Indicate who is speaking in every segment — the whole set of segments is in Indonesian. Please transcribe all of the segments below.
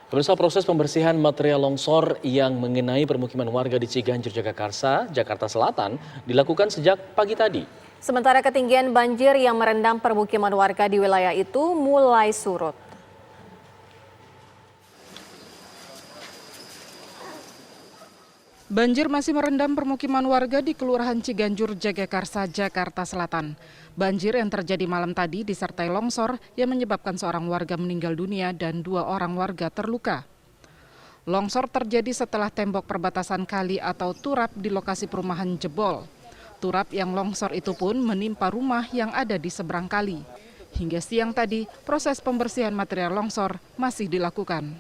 Speaker 1: Pemirsa, proses pembersihan material longsor yang mengenai permukiman warga di Ciganjur, Jagakarsa, Jakarta Selatan dilakukan sejak pagi tadi.
Speaker 2: Sementara ketinggian banjir yang merendam permukiman warga di wilayah itu mulai surut.
Speaker 3: Banjir masih merendam permukiman warga di Kelurahan Ciganjur, Jagakarsa, Jakarta Selatan. Banjir yang terjadi malam tadi disertai longsor yang menyebabkan seorang warga meninggal dunia dan 2 orang warga terluka. Longsor terjadi setelah tembok perbatasan kali atau turap di lokasi perumahan jebol. Turap yang longsor itu pun menimpa rumah yang ada di seberang kali. Hingga siang tadi, proses pembersihan material longsor masih dilakukan.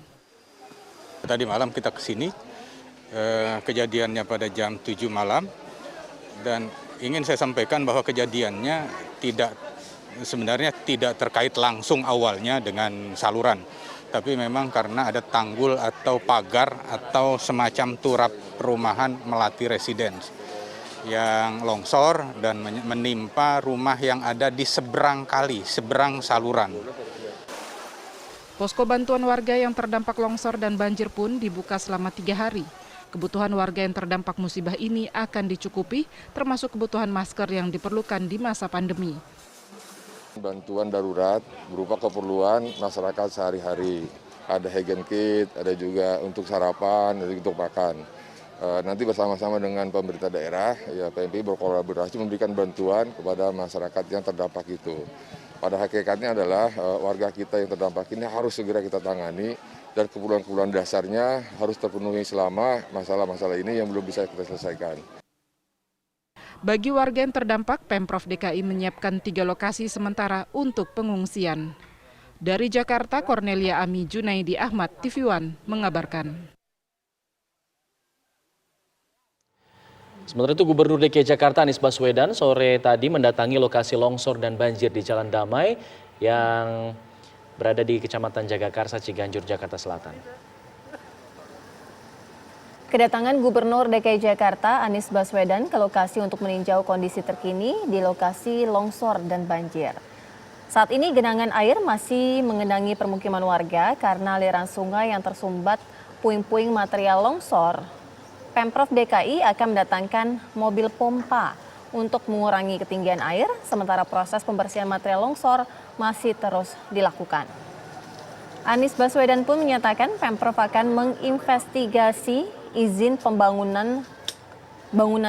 Speaker 4: Tadi malam kita ke sini. Kejadiannya pada jam 7 malam dan ingin saya sampaikan bahwa kejadiannya sebenarnya tidak terkait langsung awalnya dengan saluran, tapi memang karena ada tanggul atau pagar atau semacam turap perumahan Melati Residence yang longsor dan menimpa rumah yang ada di seberang kali, seberang saluran.
Speaker 3: Posko bantuan warga yang terdampak longsor dan banjir pun dibuka selama 3 hari. Kebutuhan warga yang terdampak musibah ini akan dicukupi, termasuk kebutuhan masker yang diperlukan di masa pandemi.
Speaker 5: Bantuan darurat berupa keperluan masyarakat sehari-hari. Ada hygiene kit, ada juga untuk sarapan, ada untuk makan. Nanti bersama-sama dengan pemerintah daerah, ya PMPI berkolaborasi memberikan bantuan kepada masyarakat yang terdampak itu. Pada hakikatnya adalah warga kita yang terdampak ini harus segera kita tangani dan keperluan-keperluan dasarnya harus terpenuhi selama masalah-masalah ini yang belum bisa kita selesaikan.
Speaker 3: Bagi warga yang terdampak, Pemprov DKI menyiapkan 3 lokasi sementara untuk pengungsian. Dari Jakarta, Cornelia Ami Junaidi Ahmad, TV One, mengabarkan.
Speaker 1: Sementara itu, Gubernur DKI Jakarta Anies Baswedan sore tadi mendatangi lokasi longsor dan banjir di Jalan Damai yang berada di Kecamatan Jagakarsa, Ciganjur, Jakarta Selatan.
Speaker 2: Kedatangan Gubernur DKI Jakarta Anies Baswedan ke lokasi untuk meninjau kondisi terkini di lokasi longsor dan banjir. Saat ini genangan air masih mengenangi permukiman warga karena aliran sungai yang tersumbat puing-puing material longsor. Pemprov DKI akan mendatangkan mobil pompa untuk mengurangi ketinggian air, sementara proses pembersihan material longsor masih terus dilakukan. Anies Baswedan pun menyatakan Pemprov akan menginvestigasi izin bangunan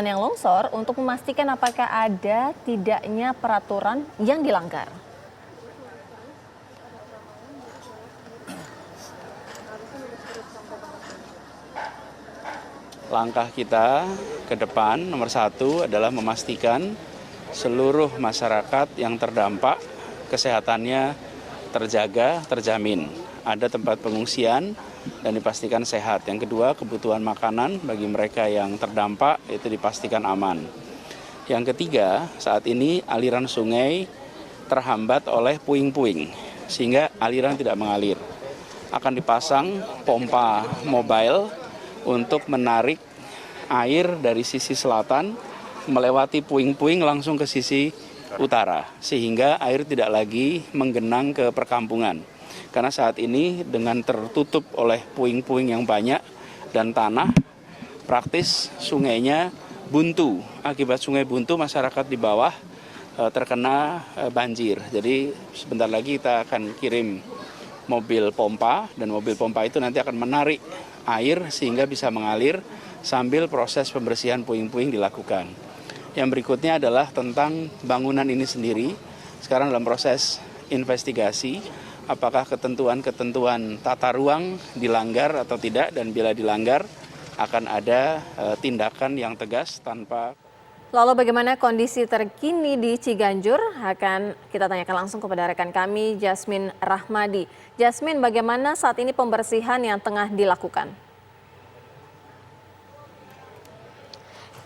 Speaker 2: yang longsor untuk memastikan apakah ada tidaknya peraturan yang dilanggar.
Speaker 6: Langkah kita ke depan nomor 1 adalah memastikan seluruh masyarakat yang terdampak kesehatannya terjaga, terjamin. Ada tempat pengungsian dan dipastikan sehat. Yang kedua, kebutuhan makanan bagi mereka yang terdampak itu dipastikan aman. Yang ketiga, saat ini aliran sungai terhambat oleh puing-puing sehingga aliran tidak mengalir. Akan dipasang pompa mobile untuk menarik air dari sisi selatan melewati puing-puing langsung ke sisi utara, sehingga air tidak lagi menggenang ke perkampungan. Karena saat ini dengan tertutup oleh puing-puing yang banyak dan tanah, praktis sungainya buntu. Akibat sungai buntu, masyarakat di bawah terkena banjir. Jadi sebentar lagi kita akan kirim mobil pompa, dan mobil pompa itu nanti akan menarik air sehingga bisa mengalir sambil proses pembersihan puing-puing dilakukan. Yang berikutnya adalah tentang bangunan ini sendiri. Sekarang dalam proses investigasi apakah ketentuan-ketentuan tata ruang dilanggar atau tidak, dan bila dilanggar akan ada tindakan yang tegas tanpa.
Speaker 2: Lalu bagaimana kondisi terkini di Ciganjur? Akan kita tanyakan langsung kepada rekan kami, Jasmine Rahmadi. Jasmine, bagaimana saat ini pembersihan yang tengah dilakukan?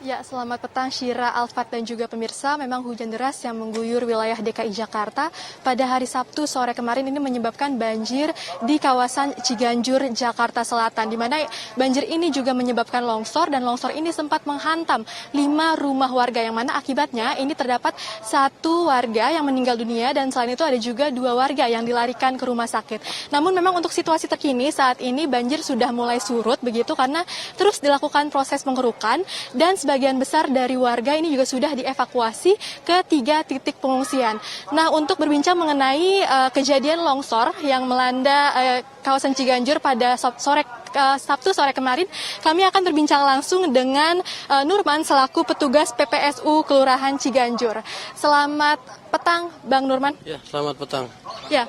Speaker 7: Ya, selamat petang Syira, Alfat dan juga pemirsa. Memang hujan deras yang mengguyur wilayah DKI Jakarta pada hari Sabtu sore kemarin ini menyebabkan banjir di kawasan Ciganjur, Jakarta Selatan. Di mana banjir ini juga menyebabkan longsor dan longsor ini sempat menghantam 5 rumah warga yang mana akibatnya ini terdapat 1 warga yang meninggal dunia dan selain itu ada juga 2 warga yang dilarikan ke rumah sakit. Namun memang untuk situasi terkini saat ini banjir sudah mulai surut begitu karena terus dilakukan proses pengerukan dan sebagian besar dari warga ini juga sudah dievakuasi ke 3 titik pengungsian. Nah, untuk berbincang mengenai kejadian longsor yang melanda kawasan Ciganjur pada Sabtu sore kemarin, kami akan berbincang langsung dengan Nurman selaku petugas PPSU Kelurahan Ciganjur. Selamat petang, Bang Nurman.
Speaker 8: Ya, selamat petang.
Speaker 7: Ya.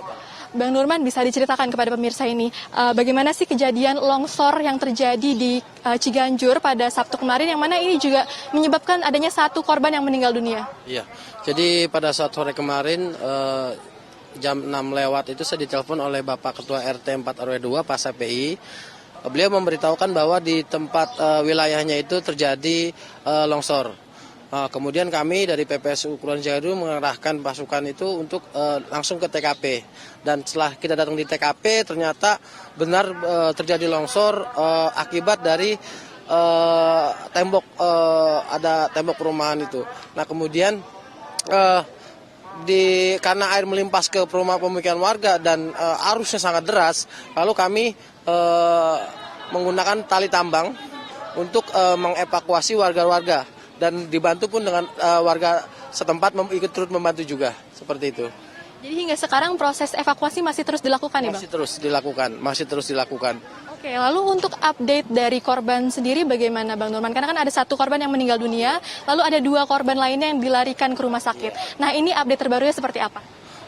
Speaker 7: Bang Nurman, bisa diceritakan kepada pemirsa ini bagaimana sih kejadian longsor yang terjadi di Ciganjur pada Sabtu kemarin yang mana ini juga menyebabkan adanya 1 korban yang meninggal dunia?
Speaker 8: Iya, jadi pada saat sore kemarin jam 6 lewat itu saya ditelepon oleh Bapak Ketua RT 4 RW 2 Pak SPI. Beliau memberitahukan bahwa di tempat wilayahnya itu terjadi longsor. Kemudian kami dari PPSU Kelurahan Ciganjur mengerahkan pasukan itu untuk langsung ke TKP. Dan setelah kita datang di TKP ternyata benar terjadi longsor akibat dari ada tembok perumahan itu. Nah kemudian karena air melimpas ke pemukiman warga dan arusnya sangat deras, lalu kami menggunakan tali tambang untuk mengevakuasi warga-warga. Dan dibantu pun dengan warga setempat ikut turut membantu juga, seperti itu.
Speaker 7: Jadi hingga sekarang proses evakuasi masih terus dilakukan ya Bang?
Speaker 8: Masih terus dilakukan.
Speaker 7: Oke, lalu untuk update dari korban sendiri bagaimana Bang Nurman? Karena kan ada 1 korban yang meninggal dunia, lalu ada 2 korban lainnya yang dilarikan ke rumah sakit. Nah ini update terbarunya seperti apa?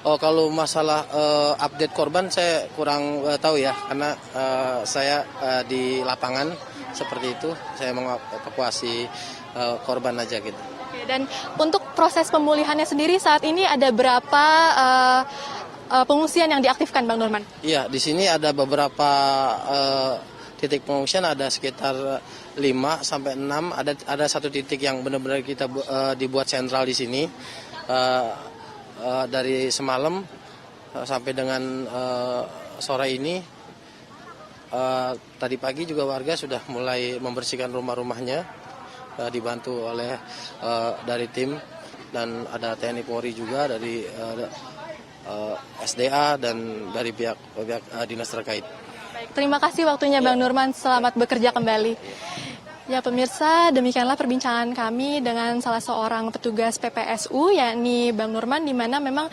Speaker 8: Oh, kalau masalah update korban saya kurang tahu ya, karena saya di lapangan seperti itu, saya mengevakuasi korban aja gitu.
Speaker 7: Oke, dan untuk proses pemulihannya sendiri saat ini ada berapa pengungsian yang diaktifkan Bang Nurman?
Speaker 8: Iya, di sini ada beberapa titik pengungsian, ada sekitar 5 sampai 6, ada 1 titik yang benar-benar kita dibuat sentral di sini. Dari semalam sampai dengan sore ini, tadi pagi juga warga sudah mulai membersihkan rumah-rumahnya, dibantu oleh dari tim dan ada TNI Polri juga, dari SDA dan dari pihak dinas terkait.
Speaker 7: Baik, terima kasih waktunya Bang Nurman, selamat bekerja kembali. Ya pemirsa, demikianlah perbincangan kami dengan salah seorang petugas PPSU yakni Bang Nurman, di mana memang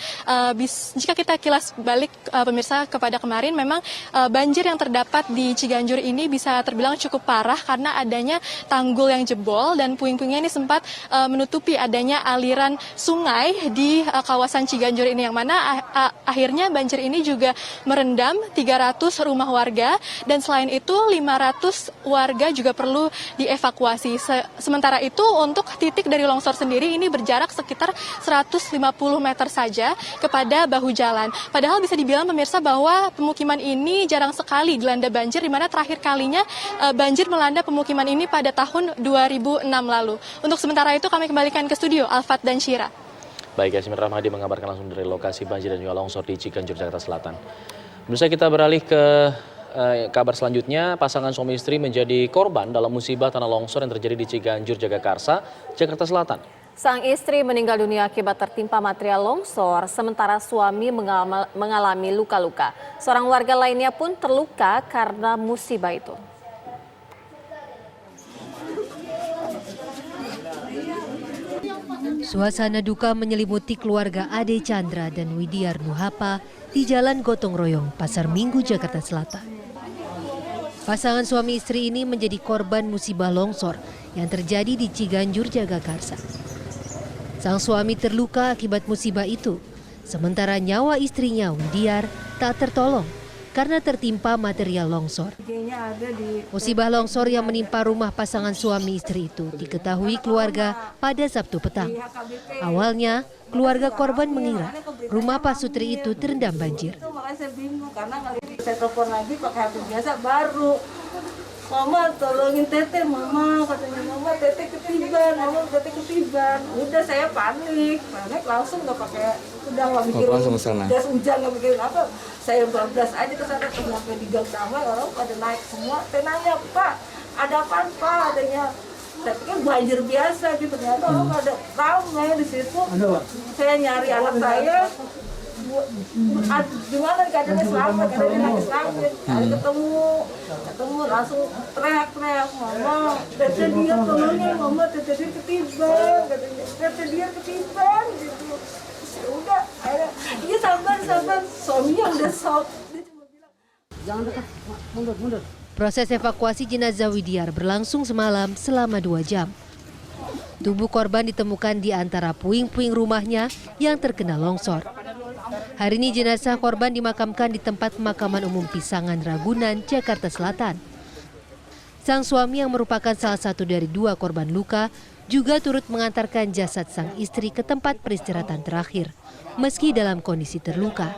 Speaker 7: jika kita kilas balik pemirsa kepada kemarin, memang banjir yang terdapat di Ciganjur ini bisa terbilang cukup parah karena adanya tanggul yang jebol dan puing-puingnya ini sempat menutupi adanya aliran sungai di kawasan Ciganjur ini, yang mana akhirnya banjir ini juga merendam 300 rumah warga dan selain itu 500 warga juga perlu dievakuasi. Sementara itu untuk titik dari longsor sendiri ini berjarak sekitar 150 meter saja kepada bahu jalan. Padahal bisa dibilang pemirsa bahwa pemukiman ini jarang sekali dilanda banjir, di mana terakhir kalinya banjir melanda pemukiman ini pada tahun 2006 lalu. Untuk sementara itu kami kembalikan ke studio Alfat dan Syira.
Speaker 1: Baik, Yasmin Rahmadi mengabarkan langsung dari lokasi banjir dan juga longsor di Ciganjur, Jakarta Selatan. Pemirsa, kita beralih ke kabar selanjutnya. Pasangan suami istri menjadi korban dalam musibah tanah longsor yang terjadi di Ciganjur, Jagakarsa, Jakarta Selatan.
Speaker 2: Sang istri meninggal dunia akibat tertimpa material longsor, sementara suami mengalami luka-luka. Seorang warga lainnya pun terluka karena musibah itu.
Speaker 9: Suasana duka menyelimuti keluarga Ade Chandra dan Widiar Nuhapa di Jalan Gotong Royong, Pasar Minggu, Jakarta Selatan. Pasangan suami istri ini menjadi korban musibah longsor yang terjadi di Ciganjur, Jagakarsa. Sang suami terluka akibat musibah itu, sementara nyawa istrinya Widiar tak tertolong karena tertimpa material longsor. Musibah longsor yang menimpa rumah pasangan suami istri itu diketahui keluarga pada Sabtu petang. Awalnya, keluarga korban mengira rumah Pak Sutri itu terendam banjir.
Speaker 10: Makanya saya bingung karena saya telepon lagi pakai HP biasa baru Mama tolongin Teteh, Mama, katanya Mama Teteh ketiban, Mama Teteh ketiban. Udah saya panik langsung nggak pakai, udah nggak mikirin jas hujan, nggak mikirin apa. Saya bablas aja ke sana, sampai di gang damai orang pada naik semua. Saya nanya, Pak, ada apa Pak? Adanya, saya pikir banjir biasa gitu, ternyata orang ada ramai di situ. Saya nyari anak saya. Gimana keadaannya selamat, keadaannya lagi sakit. Ketemu langsung teriak-teriak, Mama, Teteh dia tolongin, Mama, Teteh dia ketiban, katanya, Teteh dia ketiban gitu. Ya udah, akhirnya, iya sabar, suaminya udah shock. Dia cuma bilang, jangan dekat, mundur.
Speaker 9: Proses evakuasi jenazah Widiar berlangsung semalam selama 2 jam. Tubuh korban ditemukan di antara puing-puing rumahnya yang terkena longsor. Hari ini jenazah korban dimakamkan di tempat pemakaman umum Pisangan, Ragunan, Jakarta Selatan. Sang suami yang merupakan salah satu dari 2 korban luka juga turut mengantarkan jasad sang istri ke tempat peristirahatan terakhir, meski dalam kondisi terluka.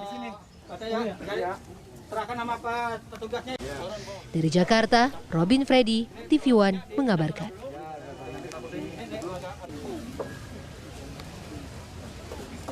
Speaker 9: Dari Jakarta, Robin Freddy, TV One mengabarkan.